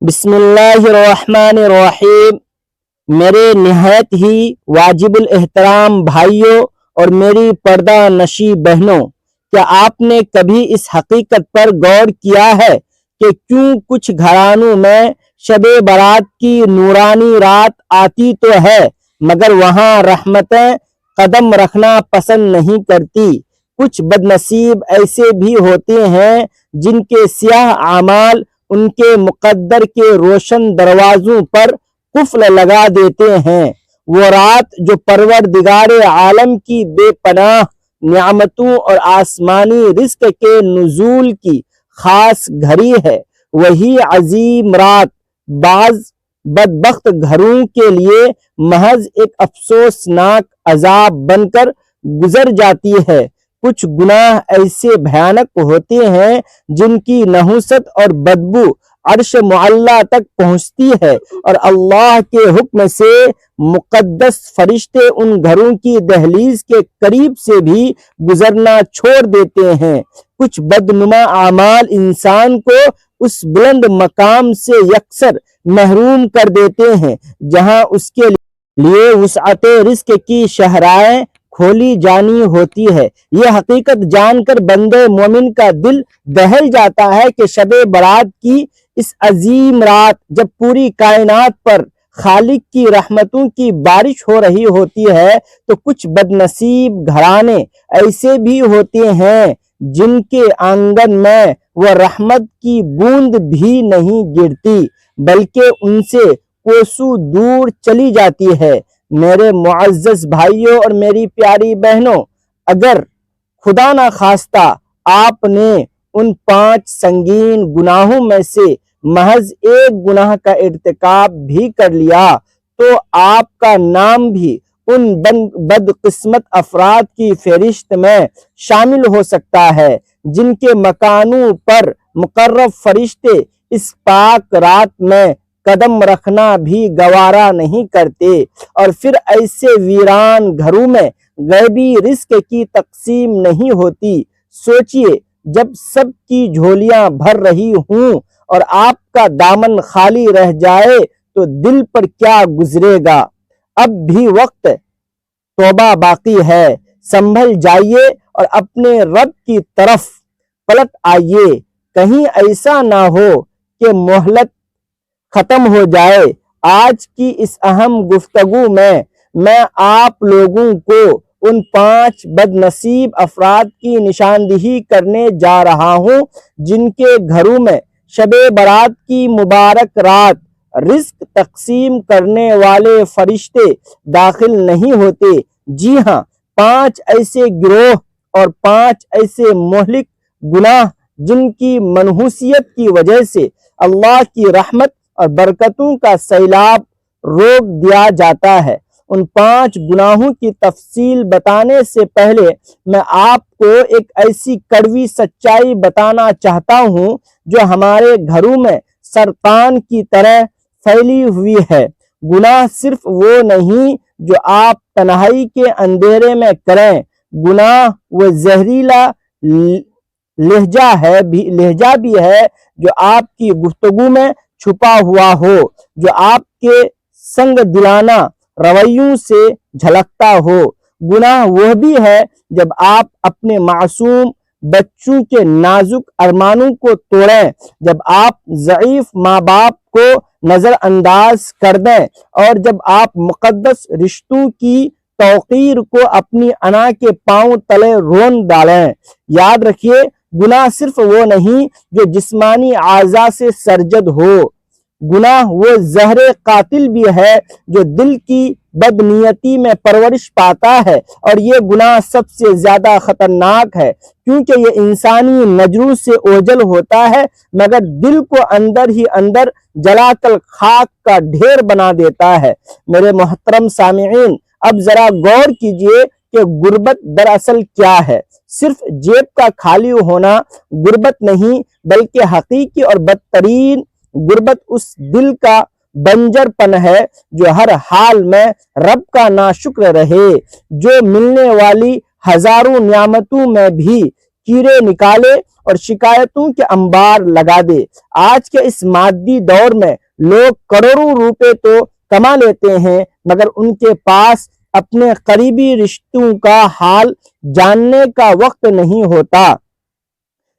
بسم اللہ الرحمن الرحیم۔ میرے نہایت ہی واجب الاحترام بھائیوں اور میری پردہ نشی بہنوں، کیا آپ نے کبھی اس حقیقت پر غور کیا ہے کہ کیوں کچھ گھرانوں میں شب برات کی نورانی رات آتی تو ہے مگر وہاں رحمتیں قدم رکھنا پسند نہیں کرتی؟ کچھ بد نصیب ایسے بھی ہوتے ہیں جن کے سیاہ اعمال ان کے مقدر کے روشن دروازوں پر قفل لگا دیتے ہیں۔ وہ رات جو پروردگار عالم کی بے پناہ نعمتوں اور آسمانی رزق کے نزول کی خاص گھڑی ہے، وہی عظیم رات بعض بدبخت گھروں کے لیے محض ایک افسوسناک عذاب بن کر گزر جاتی ہے۔ کچھ گناہ ایسے بھیانک ہوتے ہیں جن کی نحوست اور بدبو عرش معلیٰ تک پہنچتی ہے، اور اللہ کے حکم سے مقدس فرشتے ان گھروں کی دہلیز کے قریب سے بھی گزرنا چھوڑ دیتے ہیں۔ کچھ بدنما اعمال انسان کو اس بلند مقام سے یکسر محروم کر دیتے ہیں جہاں اس کے لیے وسعت رزق کی شاہراہیں کھولی جانی ہوتی ہے۔ یہ حقیقت جان کر بندے مومن کا دل دہل جاتا ہے کہ شب برات کی اس عظیم رات جب پوری کائنات پر خالق کی رحمتوں کی بارش ہو رہی ہوتی ہے تو کچھ بد نصیب گھرانے ایسے بھی ہوتے ہیں جن کے آنگن میں وہ رحمت کی بوند بھی نہیں گرتی بلکہ ان سے کوسوں دور چلی جاتی ہے۔ میرے معزز بھائیوں اور میری پیاری بہنوں، اگر خدا نہ خواستہ آپ نے ان 5 سنگین گناہوں میں سے محض ایک گناہ کا ارتکاب بھی کر لیا تو آپ کا نام بھی ان بدقسمت افراد کی فہرست میں شامل ہو سکتا ہے جن کے مکانوں پر مقرب فرشتے اس پاک رات میں قدم رکھنا بھی گوارا نہیں کرتے، اور پھر ایسے ویران گھروں میں غیبی رزق کی تقسیم نہیں ہوتی۔ سوچئے، جب سب کی جھولیاں بھر رہی ہوں اور آپ کا دامن خالی رہ جائے تو دل پر کیا گزرے گا؟ اب بھی وقت توبہ باقی ہے، سنبھل جائیے اور اپنے رب کی طرف پلٹ آئیے۔ کہیں ایسا نہ ہو کہ مہلت ختم ہو جائے۔ آج کی اس اہم گفتگو میں آپ لوگوں کو ان 5 بد نصیب افراد کی نشاندہی کرنے جا رہا ہوں جن کے گھروں میں شب برات کی مبارک رات رزق تقسیم کرنے والے فرشتے داخل نہیں ہوتے۔ جی ہاں، 5 ایسے گروہ اور 5 ایسے مہلک گناہ جن کی منحوسیت کی وجہ سے اللہ کی رحمت اور برکتوں کا سیلاب روک دیا جاتا ہے۔ ان 5 گناہوں کی تفصیل بتانے سے پہلے میں آپ کو ایک ایسی کڑوی سچائی بتانا چاہتا ہوں جو ہمارے گھروں میں سرطان کی طرح پھیلی ہوئی ہے۔ گناہ صرف وہ نہیں جو آپ تنہائی کے اندھیرے میں کریں، گناہ وہ زہریلا لہجہ بھی ہے جو آپ کی گفتگو میں چھپا ہوا ہو، جو آپ کے سنگ دلانہ رویوں سے جھلکتا ہو۔ گناہ وہ بھی ہے جب آپ اپنے معصوم بچوں کے نازک ارمانوں کو توڑیں، جب آپ ضعیف ماں باپ کو نظر انداز کر دیں، اور جب آپ مقدس رشتوں کی توقیر کو اپنی انا کے پاؤں تلے رون ڈالیں۔ یاد رکھیے، گناہ صرف وہ نہیں جو جسمانی اعضاء سے سرزد ہو، گناہ وہ زہر قاتل بھی ہے جو دل کی بدنیتی میں پرورش پاتا ہے، اور یہ گناہ سب سے زیادہ خطرناک ہے کیونکہ یہ انسانی نظروں سے اوجھل ہوتا ہے مگر دل کو اندر ہی اندر جلا کر خاک کا ڈھیر بنا دیتا ہے۔ میرے محترم سامعین، اب ذرا غور کیجئے کہ غربت دراصل کیا ہے۔ صرف جیب کا خالی ہونا غربت نہیں، بلکہ حقیقی اور بدترین غربت اس دل کا بنجر پن ہے جو ہر حال میں رب کا ناشکر رہے، جو ملنے والی ہزاروں نعمتوں میں بھی کیڑے نکالے اور شکایتوں کے انبار لگا دے۔ آج کے اس مادی دور میں لوگ کروڑوں روپے تو کما لیتے ہیں مگر ان کے پاس اپنے قریبی رشتوں کا حال جاننے کا وقت نہیں ہوتا۔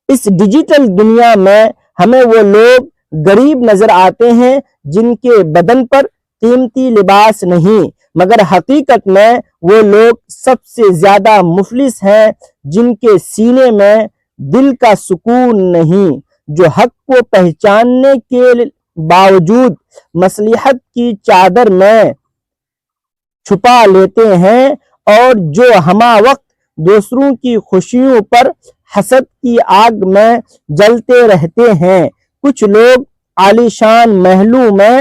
اس ڈیجیٹل دنیا میں ہمیں وہ لوگ غریب نظر آتے ہیں جن کے بدن پر قیمتی لباس نہیں، مگر حقیقت میں وہ لوگ سب سے زیادہ مفلس ہیں جن کے سینے میں دل کا سکون نہیں، جو حق کو پہچاننے کے باوجود مصلحت کی چادر میں چھپا لیتے ہیں اور جو ہمہ وقت دوسروں کی خوشیوں پر حسد کی آگ میں جلتے رہتے ہیں۔ کچھ لوگ عالیشان محلوں میں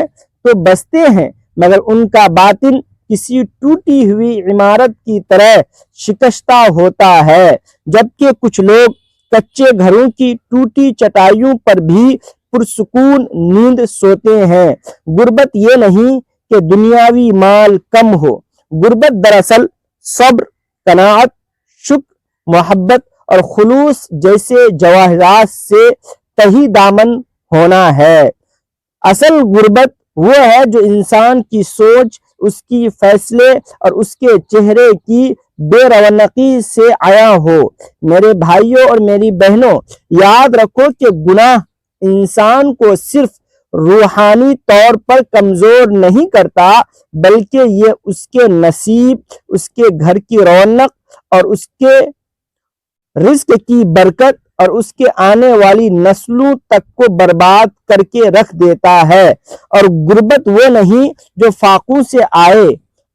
تو بستے ہیں مگر ان کا باطن کسی ٹوٹی ہوئی عمارت کی طرح شکستہ ہوتا ہے، جبکہ کچھ لوگ کچے گھروں کی ٹوٹی چٹائیوں پر بھی پرسکون نیند سوتے ہیں۔ غربت یہ نہیں کہ دنیاوی مال کم ہو، غربت دراصل صبر، قناعت، شکر، محبت اور خلوص جیسے جواہرات سے تہی دامن ہونا ہے۔ اصل غربت وہ ہے جو انسان کی سوچ، اس کی فیصلے اور اس کے چہرے کی بے رونقی سے آیا ہو۔ میرے بھائیوں اور میری بہنوں، یاد رکھو کہ گناہ انسان کو صرف روحانی طور پر کمزور نہیں کرتا بلکہ یہ اس کے نصیب، اس کے گھر کی رونق اور اس کے رزق کی برکت اور اس کے آنے والی نسلوں تک کو برباد کر کے رکھ دیتا ہے۔ اور غربت وہ نہیں جو فاقوں سے آئے،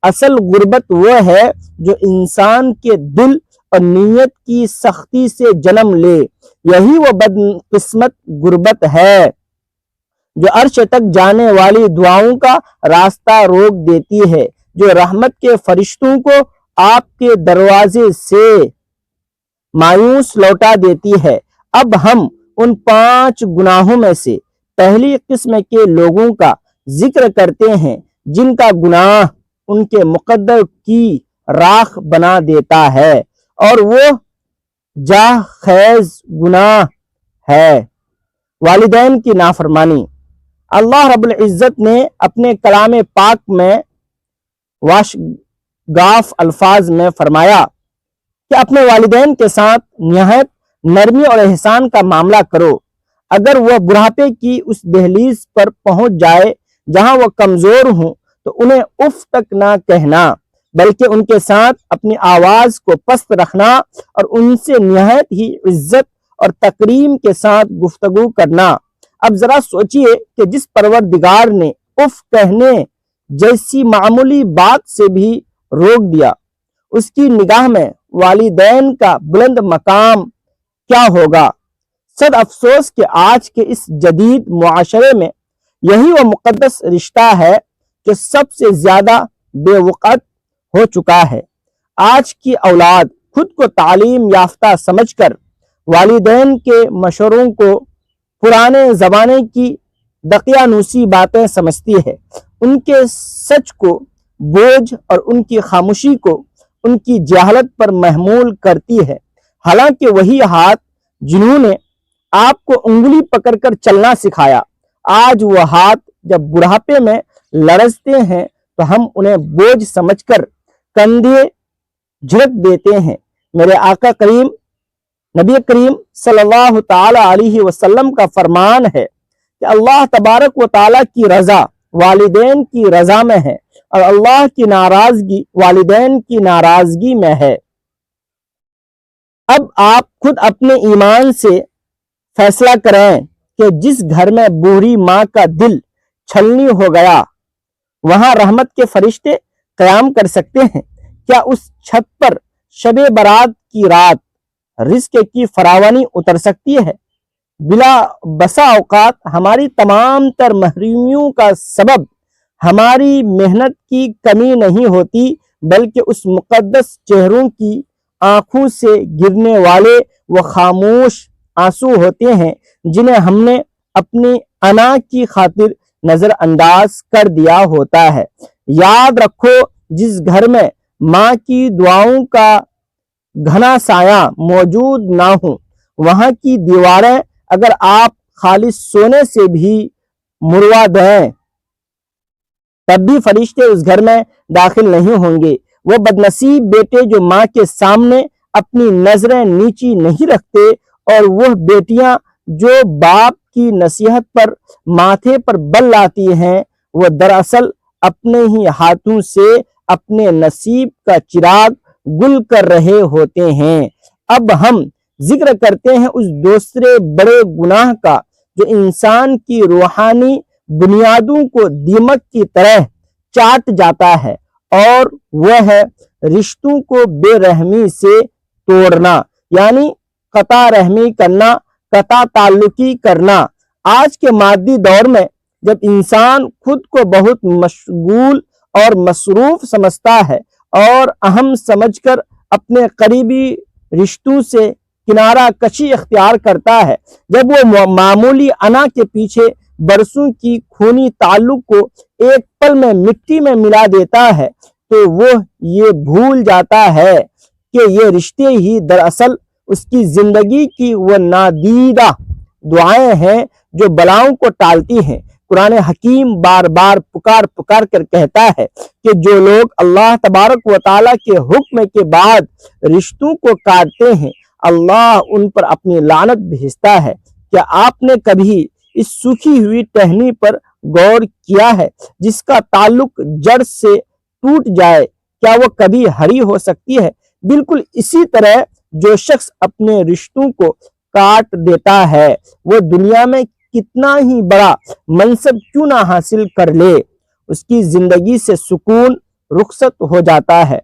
اصل غربت وہ ہے جو انسان کے دل اور نیت کی سختی سے جنم لے۔ یہی وہ بدقسمت غربت ہے جو عرش تک جانے والی دعاؤں کا راستہ روک دیتی ہے، جو رحمت کے فرشتوں کو آپ کے دروازے سے مایوس لوٹا دیتی ہے۔ اب ہم ان 5 گناہوں میں سے پہلی قسم کے لوگوں کا ذکر کرتے ہیں جن کا گناہ ان کے مقدر کی راکھ بنا دیتا ہے، اور وہ جاہ خیز گناہ ہے والدین کی نافرمانی۔ اللہ رب العزت نے اپنے کلام پاک میں واشگاف الفاظ میں فرمایا کہ اپنے والدین کے ساتھ نہایت نرمی اور احسان کا معاملہ کرو۔ اگر وہ بڑھاپے کی اس دہلیز پر پہنچ جائے جہاں وہ کمزور ہوں تو انہیں اف تک نہ کہنا، بلکہ ان کے ساتھ اپنی آواز کو پست رکھنا اور ان سے نہایت ہی عزت اور تکریم کے ساتھ گفتگو کرنا۔ اب ذرا سوچئے کہ جس پروردگار نے اف کہنے جیسی معمولی بات سے بھی روک دیا، اس کی نگاہ میں والدین کا بلند مقام کیا ہوگا۔ صد افسوس کہ آج کے اس جدید معاشرے میں یہی وہ مقدس رشتہ ہے جو سب سے زیادہ بے وقت ہو چکا ہے۔ آج کی اولاد خود کو تعلیم یافتہ سمجھ کر والدین کے مشوروں کو پرانے زمانے کی دقیانوسی باتیں سمجھتی ہے، ان کے سچ کو بوجھ اور ان کی خاموشی کو ان کی جہالت پر محمول کرتی ہے۔ حالانکہ وہی ہاتھ جنہوں نے آپ کو انگلی پکڑ کر چلنا سکھایا، آج وہ ہاتھ جب بڑھاپے میں لرزتے ہیں تو ہم انہیں بوجھ سمجھ کر کندھے جھڑک دیتے ہیں۔ میرے آقا کریم نبی کریم صلی اللہ تعالی علیہ وسلم کا فرمان ہے کہ اللہ تبارک و تعالی کی رضا والدین کی رضا میں ہے اور اللہ کی ناراضگی والدین کی ناراضگی میں ہے۔ اب آپ خود اپنے ایمان سے فیصلہ کریں کہ جس گھر میں بوڑھی ماں کا دل چھلنی ہو گیا وہاں رحمت کے فرشتے قیام کر سکتے ہیں؟ کیا اس چھت پر شب برات کی رات رزق کی فراوانی اتر سکتی ہے؟ بلا بسا اوقات ہماری تمام تر محرومیوں کا سبب ہماری محنت کی کمی نہیں ہوتی بلکہ اس مقدس چہروں کی آنکھوں سے گرنے والے وہ خاموش آنسو ہوتے ہیں جنہیں ہم نے اپنی انا کی خاطر نظر انداز کر دیا ہوتا ہے۔ یاد رکھو، جس گھر میں ماں کی دعاؤں کا گھنا سایہ موجود نہ ہو وہاں کی دیواریں اگر آپ خالص سونے سے بھی مروا دیں تب بھی فرشتے اس گھر میں داخل نہیں ہوں گے۔ وہ بدنصیب بیٹے جو ماں کے سامنے اپنی نظریں نیچی نہیں رکھتے، اور وہ بیٹیاں جو باپ کی نصیحت پر ماتھے پر بل لاتی ہیں، وہ دراصل اپنے ہی ہاتھوں سے اپنے نصیب کا چراغ گل کر رہے ہوتے ہیں۔ اب ہم ذکر کرتے ہیں اس دوسرے بڑے گناہ کا جو انسان کی روحانی بنیادوں کو دیمک کی طرح چاٹ جاتا ہے، اور وہ ہے رشتوں کو بے رحمی سے توڑنا، یعنی قطع رحمی کرنا، قطع تعلقی کرنا۔ آج کے مادی دور میں جب انسان خود کو بہت مشغول اور مصروف سمجھتا ہے اور اہم سمجھ کر اپنے قریبی رشتوں سے کنارہ کشی اختیار کرتا ہے، جب وہ معمولی انا کے پیچھے برسوں کی خونی تعلق کو ایک پل میں مٹی میں ملا دیتا ہے، تو وہ یہ بھول جاتا ہے کہ یہ رشتے ہی دراصل اس کی زندگی کی وہ نادیدہ دعائیں ہیں جو بلاؤں کو ٹالتی ہیں۔ قرآن حکیم بار بار پکار کر کہتا ہے کہ جو لوگ اللہ تبارک و تعالیٰ کے حکم کے بعد رشتوں کو کاٹتے ہیں، اللہ ان پر اپنی لعنت بھیجتا ہے۔ کیا آپ نے کبھی اس سوکھی ہوئی ٹہنی پر غور کیا ہے جس کا تعلق جڑ سے ٹوٹ جائے؟ کیا وہ کبھی ہری ہو سکتی ہے؟ بالکل اسی طرح جو شخص اپنے رشتوں کو کاٹ دیتا ہے، وہ دنیا میں کتنا ہی بڑا منصب کیوں نہ حاصل کر لے، اس کی زندگی سے سکون رخصت ہو جاتا ہے۔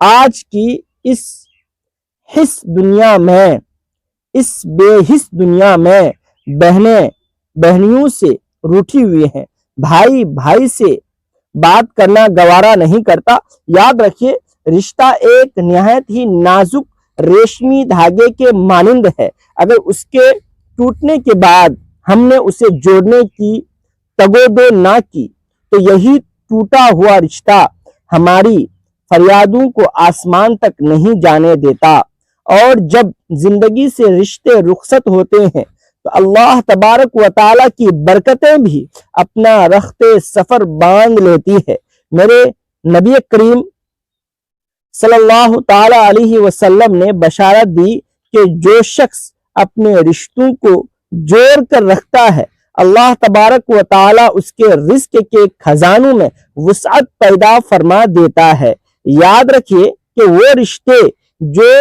آج کی اس بے حس دنیا میں بہنیں بہنیوں سے روٹھی ہوئی ہیں، بھائی بھائی سے بات کرنا گوارا نہیں کرتا۔ یاد رکھیے، رشتہ ایک نہایت ہی نازک ریشمی دھاگے کے مانند ہے۔ اگر اس کے ٹوٹنے کے بعد ہم نے اسے جوڑنے کی تگودو نہ کی تو یہی ٹوٹا ہوا رشتہ ہماری فریادوں کو آسمان تک نہیں جانے دیتا، اور جب زندگی سے رشتے رخصت ہوتے ہیں تو اللہ تبارک و تعالیٰ کی برکتیں بھی اپنا رخت سفر باندھ لیتی ہے۔ میرے نبی کریم صلی اللہ تعالی علیہ وسلم نے بشارت دی کہ جو شخص اپنے رشتوں کو جوڑ کر رکھتا ہے، اللہ تبارک و تعالیٰ اس کے رزق کے خزانوں میں وسعت پیدا فرما دیتا ہے۔ یاد رکھیے کہ وہ رشتے جو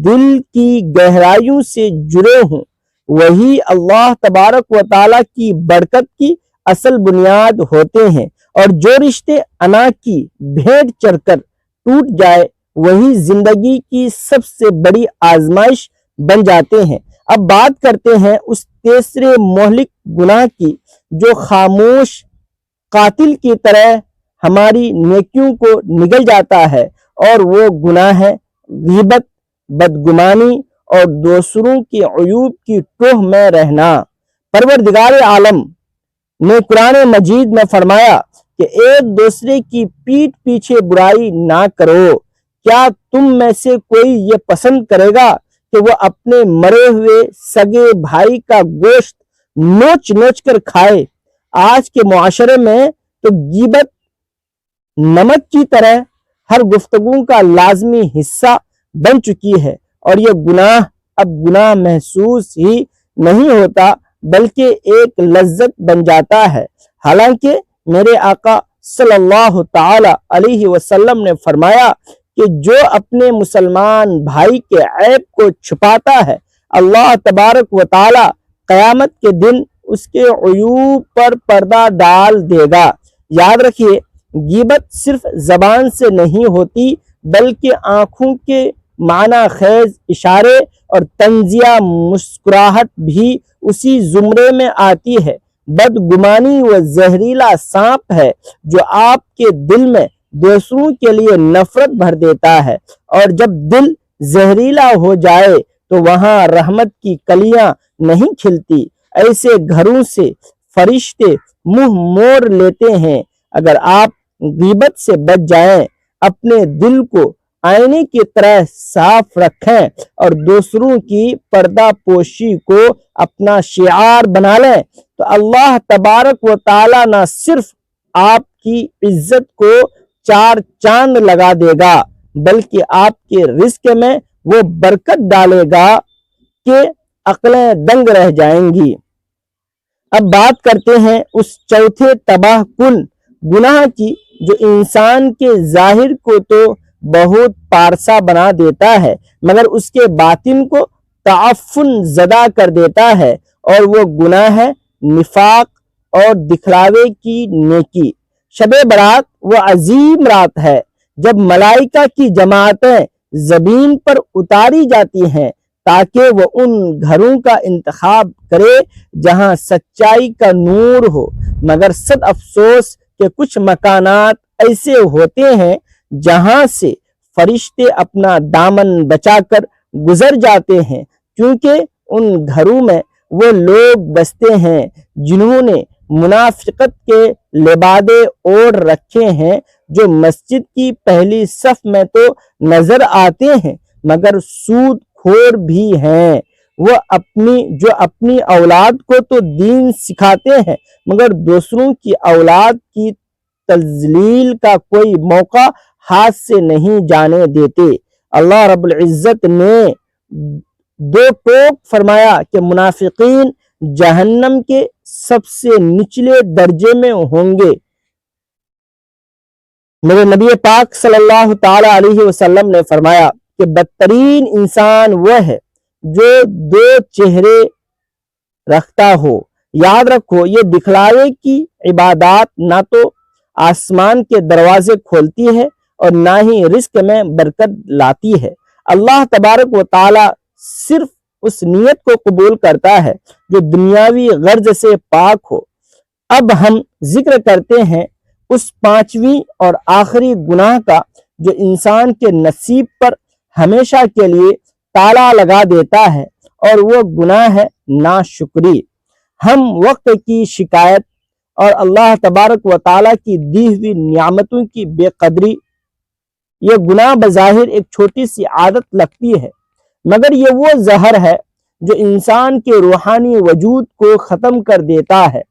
دل کی گہرائیوں سے جڑے ہوں، وہی اللہ تبارک و تعالیٰ کی برکت کی اصل بنیاد ہوتے ہیں، اور جو رشتے انا کی بھیڑ چڑھ کر ٹوٹ جائے وہی زندگی کی سب سے بڑی آزمائش بن جاتے ہیں۔ اب بات کرتے ہیں اس تیسرے مہلک گناہ کی جو خاموش قاتل کی طرح ہماری نیکیوں کو نگل جاتا ہے، اور وہ گناہ ہے غیبت، بدگمانی اور دوسروں کی عیوب کی ٹوہ میں رہنا۔ پروردگار عالم نے قرآن مجید میں فرمایا کہ ایک دوسرے کی پیٹھ پیچھے برائی نہ کرو۔ کیا تم میں سے کوئی یہ پسند کرے گا کہ وہ اپنے مرے ہوئے سگے بھائی کا گوشت نوچ نوچ کر کھائے؟ آج کے معاشرے میں تو غیبت نمک کی طرح ہر گفتگو کا لازمی حصہ بن چکی ہے، اور یہ گناہ اب گناہ محسوس ہی نہیں ہوتا بلکہ ایک لذت بن جاتا ہے۔ حالانکہ میرے آقا صلی اللہ تعالی علیہ وسلم نے فرمایا کہ جو اپنے مسلمان بھائی کے عیب کو چھپاتا ہے، اللہ تبارک و تعالی قیامت کے دن اس کے عیوب پر پردہ ڈال دے گا۔ یاد رکھیے، غیبت صرف زبان سے نہیں ہوتی بلکہ آنکھوں کے معنی خیز اشارے اور طنزیہ مسکراہٹ بھی اسی زمرے میں آتی ہے۔ بدگمانی وہ زہریلا سانپ ہے جو آپ کے دل میں دوسروں کے لیے نفرت بھر دیتا ہے، اور جب دل زہریلا ہو جائے تو وہاں رحمت کی کلیاں نہیں کھلتی۔ ایسے گھروں سے فرشتے منہ موڑ لیتے ہیں۔ اگر آپ غیبت سے بچ جائیں، اپنے دل کو آئینے کی طرح صاف رکھیں اور دوسروں کی پردہ پوشی کو اپنا شعار بنا لیں تو اللہ تبارک و تعالی نہ صرف آپ کی عزت کو چار چاند لگا دے گا بلکہ آپ کے رزق میں وہ برکت ڈالے گا کہ عقلیں دنگ رہ جائیں گی۔ اب بات کرتے ہیں اس چوتھے تباہ کن گناہ کی جو انسان کے ظاہر کو تو بہت پارسا بنا دیتا ہے مگر اس کے باطن کو تعفن زدہ کر دیتا ہے، اور وہ گناہ ہے نفاق اور دکھلاوے کی نیکی۔ شب برات وہ عظیم رات ہے جب ملائکہ کی جماعتیں زمین پر اتاری جاتی ہیں تاکہ وہ ان گھروں کا انتخاب کرے جہاں سچائی کا نور ہو، مگر صد افسوس کہ کچھ مکانات ایسے ہوتے ہیں جہاں سے فرشتے اپنا دامن بچا کر گزر جاتے ہیں، کیونکہ ان گھروں میں وہ لوگ بستے ہیں جنہوں نے منافقت کے لبادے اوڑھ رکھے ہیں، جو مسجد کی پہلی صف میں تو نظر آتے ہیں مگر سود خور بھی ہیں۔ وہ اپنی اولاد کو تو دین سکھاتے ہیں مگر دوسروں کی اولاد کی تذلیل کا کوئی موقع ہاتھ سے نہیں جانے دیتے۔ اللہ رب العزت نے دو ٹوک فرمایا کہ منافقین جہنم کے سب سے نچلے درجے میں ہوں گے۔ میرے نبی پاک صلی اللہ تعالی علیہ وسلم نے فرمایا کہ بدترین انسان وہ ہے جو دو چہرے رکھتا ہو۔ یاد رکھو یہ دکھلاوے کی عبادات نہ تو آسمان کے دروازے کھولتی ہے اور نہ ہی رزق میں برکت لاتی ہے۔ اللہ تبارک و تعالی صرف اس نیت کو قبول کرتا ہے جو دنیاوی غرض سے پاک ہو۔ اب ہم ذکر کرتے ہیں اس پانچویں اور آخری گناہ کا جو انسان کے نصیب پر ہمیشہ کے لیے تالا لگا دیتا ہے، اور وہ گناہ ہے ناشکری۔ ہم وقت کی شکایت اور اللہ تبارک و تعالیٰ کی دی ہوئی نعمتوں کی بے قدری، یہ گناہ بظاہر ایک چھوٹی سی عادت لگتی ہے مگر یہ وہ زہر ہے جو انسان کے روحانی وجود کو ختم کر دیتا ہے۔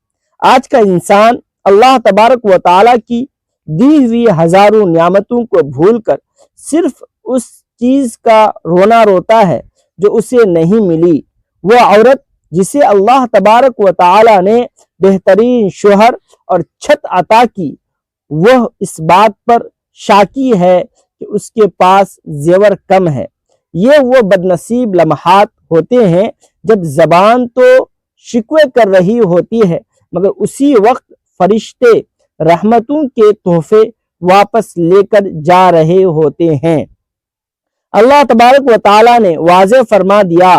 آج کا انسان اللہ تبارک و تعالیٰ کی دی ہوئی ہزاروں نعمتوں کو بھول کر صرف اس چیز کا رونا روتا ہے جو اسے نہیں ملی۔ وہ عورت جسے اللہ تبارک و تعالیٰ نے بہترین شوہر اور چھت عطا کی، وہ اس بات پر شاکی ہے کہ اس کے پاس زیور کم ہے۔ یہ وہ بدنصیب لمحات ہوتے ہیں جب زبان تو شکوے کر رہی ہوتی ہے مگر اسی وقت فرشتے رحمتوں کے تحفے واپس لے کر جا رہے ہوتے ہیں۔ اللہ تبارک و تعالیٰ نے واضح فرما دیا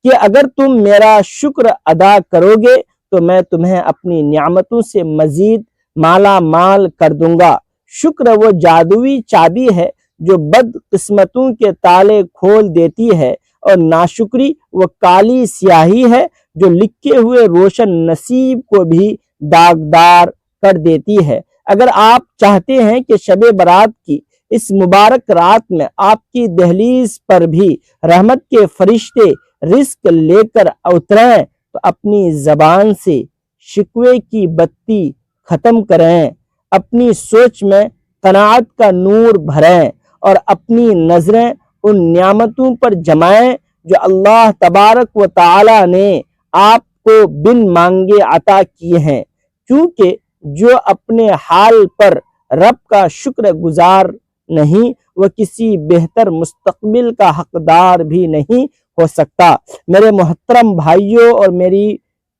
کہ اگر تم میرا شکر ادا کرو گے تو میں تمہیں اپنی نعمتوں سے مزید مالا مال کر دوں گا۔ شکر وہ جادوئی چابی ہے جو بد قسمتوں کے تالے کھول دیتی ہے، اور ناشکری وہ کالی سیاہی ہے جو لکھے ہوئے روشن نصیب کو بھی داغدار کر دیتی ہے۔ اگر آپ چاہتے ہیں کہ شب برات کی اس مبارک رات میں آپ کی دہلیز پر بھی رحمت کے فرشتے رزق لے کر اتریں تو اپنی زبان سے شکوے کی بتی ختم کریں، اپنی سوچ میں قناعت کا نور بھریں اور اپنی نظریں ان نعمتوں پر جمائیں جو اللہ تبارک و تعالی نے آپ کو بن مانگے عطا کیے ہیں، کیونکہ جو اپنے حال پر رب کا شکر گزار نہیں وہ کسی بہتر مستقبل کا حقدار بھی نہیں ہو سکتا۔ میرے محترم بھائیوں اور میری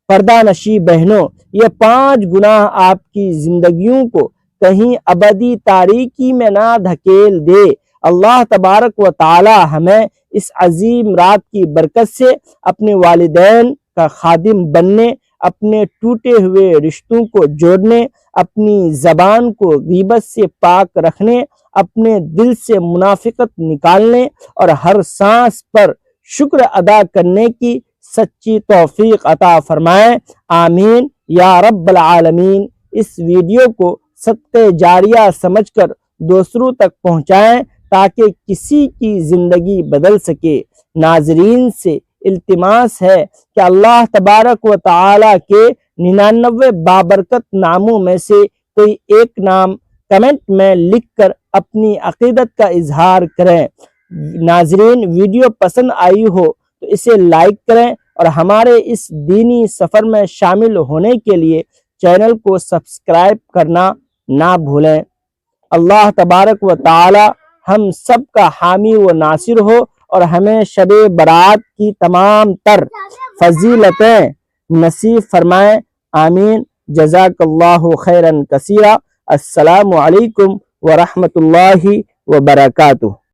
پردہ نشی بہنوں، یہ 5 گناہ آپ کی زندگیوں کو کہیں ابدی تاریکی میں نہ دھکیل دے۔ اللہ تبارک و تعالی ہمیں اس عظیم رات کی برکت سے اپنے والدین کا خادم بننے، اپنے ٹوٹے ہوئے رشتوں کو جوڑنے، اپنی زبان کو غیبت سے پاک رکھنے، اپنے دل سے منافقت نکالنے اور ہر سانس پر شکر ادا کرنے کی سچی توفیق عطا فرمائے۔ آمین یا رب العالمین۔ اس ویڈیو کو صدقہ جاریہ سمجھ کر دوسروں تک پہنچائیں تاکہ کسی کی زندگی بدل سکے۔ ناظرین سے التماس ہے کہ اللہ تبارک و تعالی کے 99 بابرکت ناموں میں سے کوئی ایک نام کمنٹ میں لکھ کر اپنی عقیدت کا اظہار کریں۔ ناظرین، ویڈیو پسند آئی ہو تو اسے لائک کریں اور ہمارے اس دینی سفر میں شامل ہونے کے لیے چینل کو سبسکرائب کرنا نہ بھولیں۔ اللہ تبارک و تعالی ہم سب کا حامی و ناصر ہو اور ہمیں شب برات کی تمام تر فضیلتیں نصیب فرمائیں، آمین۔ جزاک اللہ خیرا کثیرا۔ السلام علیکم ورحمۃ اللہ وبرکاتہ۔